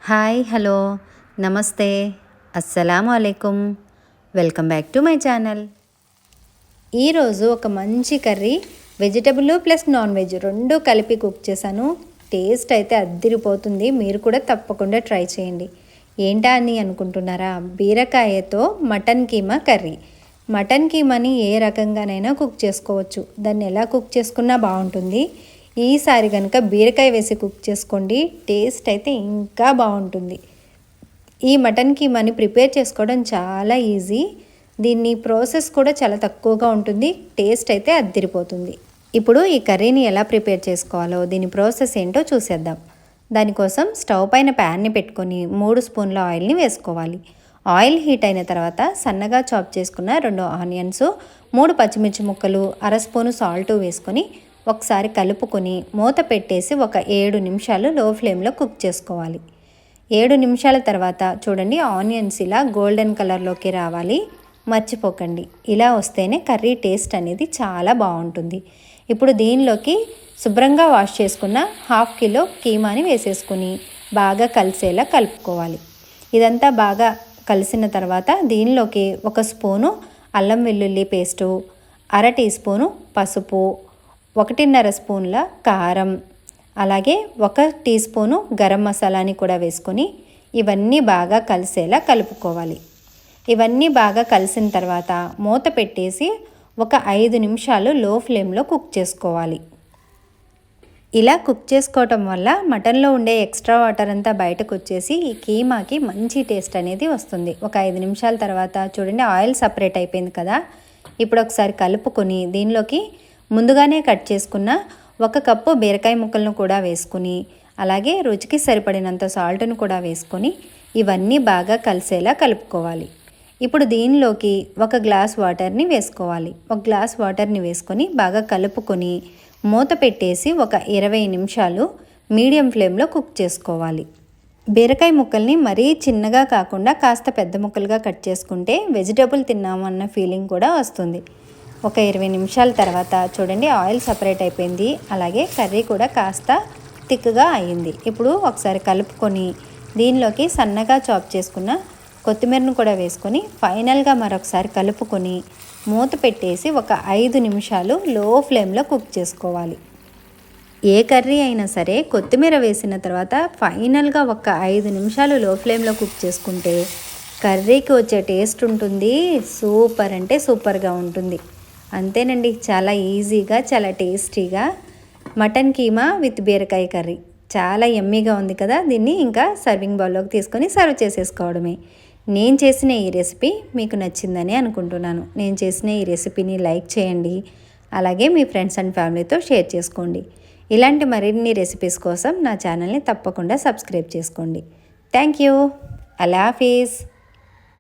Hi hello నమస్తే అస్సలాము అలైకుం. Welcome back to my channel. ఈరోజు ఒక మంచి curry vegetable plus non veg రెండు కలిపి కుక్ చేశాను. టేస్ట్ అయితే అద్దిరిపోతుంది. మీరు కూడా తప్పకుండా ట్రై చేయండి. ఏంటా అని అనుకుంటున్నారా? బీరకాయతో మటన్ కీమా కర్రీ. మటన్ కీమాని ఏ రకంగానైనా కుక్ చేసుకోవచ్చు. దాన్ని ఎలా కుక్ చేసుకున్నా బాగుంటుంది. ఈసారి కనుక బీరకాయ వేసి కుక్ చేసుకోండి, టేస్ట్ అయితే ఇంకా బాగుంటుంది. ఈ మటన్ కీమాని ప్రిపేర్ చేసుకోవడం చాలా ఈజీ. దీన్ని ప్రాసెస్ కూడా చాలా తక్కువగా ఉంటుంది. టేస్ట్ అయితే అద్దిరిపోతుంది. ఇప్పుడు ఈ కర్రీని ఎలా ప్రిపేర్ చేసుకోవాలో, దీని ప్రాసెస్ ఏంటో చూసేద్దాం. దానికోసం స్టవ్ పైన ప్యాన్ని పెట్టుకొని 3 స్పూన్ల ఆయిల్ని వేసుకోవాలి. ఆయిల్ హీట్ అయిన తర్వాత సన్నగా చాప్ చేసుకున్న 2 ఆనియన్స్, 3 పచ్చిమిర్చి ముక్కలు, అర స్పూను సాల్ట్ వేసుకొని ఒకసారి కలుపుకొని మూత పెట్టేసి ఒక 7 నిమిషాలు లో ఫ్లేమ్లో కుక్ చేసుకోవాలి. 7 నిమిషాల తర్వాత చూడండి, ఆనియన్స్ ఇలా గోల్డెన్ కలర్లోకి రావాలి. మర్చిపోకండి, ఇలా వస్తేనే కర్రీ టేస్ట్ అనేది చాలా బాగుంటుంది. ఇప్పుడు దీనిలోకి శుభ్రంగా వాష్ చేసుకున్న 1/2 కిలో కీమాని వేసేసుకుని బాగా కలిసేలా కలుపుకోవాలి. ఇదంతా బాగా కలిసిన తర్వాత దీనిలోకి 1 స్పూను అల్లం వెల్లుల్లి పేస్టు, అర టీ స్పూను పసుపు, 1.5 స్పూన్ల కారం, అలాగే 1 టీ స్పూను గరం మసాలాని కూడా వేసుకొని ఇవన్నీ బాగా కలిసేలా కలుపుకోవాలి. ఇవన్నీ బాగా కలిసిన తర్వాత మూత పెట్టేసి ఒక 5 నిమిషాలు లో ఫ్లేమ్లో కుక్ చేసుకోవాలి. ఇలా కుక్ చేసుకోవటం వల్ల మటన్లో ఉండే ఎక్స్ట్రా వాటర్ అంతా బయటకు వచ్చేసి ఈ కీమాకి మంచి టేస్ట్ అనేది వస్తుంది. ఒక 5 నిమిషాల తర్వాత చూడండి, ఆయిల్ సపరేట్ అయిపోయింది కదా. ఇప్పుడు ఒకసారి కలుపుకొని దీనిలోకి ముందుగానే కట్ చేసుకున్న 1 కప్పు బీరకాయ ముక్కలను కూడా వేసుకుని, అలాగే రుచికి సరిపడినంత సాల్ట్ను కూడా వేసుకొని ఇవన్నీ బాగా కలిసేలా కలుపుకోవాలి. ఇప్పుడు దీనిలోకి 1 గ్లాస్ వాటర్ని వేసుకోవాలి. 1 గ్లాస్ వాటర్ని వేసుకొని బాగా కలుపుకొని మూత పెట్టేసి ఒక 20 నిమిషాలు మీడియం ఫ్లేమ్లో కుక్ చేసుకోవాలి. బీరకాయ ముక్కల్ని మరీ చిన్నగా కాకుండా కాస్త పెద్ద ముక్కలుగా కట్ చేసుకుంటే వెజిటబుల్ తిన్నామన్న ఫీలింగ్ కూడా వస్తుంది. ఒక 20 నిమిషాల తర్వాత చూడండి, ఆయిల్ సపరేట్ అయిపోయింది. అలాగే కర్రీ కూడా కాస్త థిక్గా అయ్యింది. ఇప్పుడు ఒకసారి కలుపుకొని దీనిలోకి సన్నగా చాప్ చేసుకున్న కొత్తిమీరను కూడా వేసుకొని ఫైనల్గా మరొకసారి కలుపుకొని మూత పెట్టేసి ఒక 5 నిమిషాలు లో ఫ్లేమ్లో కుక్ చేసుకోవాలి. ఏ కర్రీ అయినా సరే కొత్తిమీర వేసిన తర్వాత ఫైనల్గా ఒక 5 నిమిషాలు లో ఫ్లేమ్లో కుక్ చేసుకుంటే కర్రీకి వచ్చే టేస్ట్ ఉంటుంది. సూపర్ అంటే సూపర్గా ఉంటుంది. అంతేనండి, చాలా ఈజీగా చాలా టేస్టీగా మటన్ కీమా విత్ బీరకాయ కర్రీ చాలా యమ్మీగా ఉంది కదా. దీన్ని ఇంకా సర్వింగ్ బౌల్లోకి తీసుకొని సర్వ్ చేసేసుకోవడమే. నేను చేసిన ఈ రెసిపీ మీకు నచ్చిందని అనుకుంటున్నాను. నేను చేసిన ఈ రెసిపీని లైక్ చేయండి, అలాగే మీ ఫ్రెండ్స్ అండ్ ఫ్యామిలీతో షేర్ చేసుకోండి. ఇలాంటి మరిన్ని రెసిపీస్ కోసం నా ఛానల్ని తప్పకుండా సబ్స్క్రైబ్ చేసుకోండి. Thank you. అల్లా హాఫీజ్.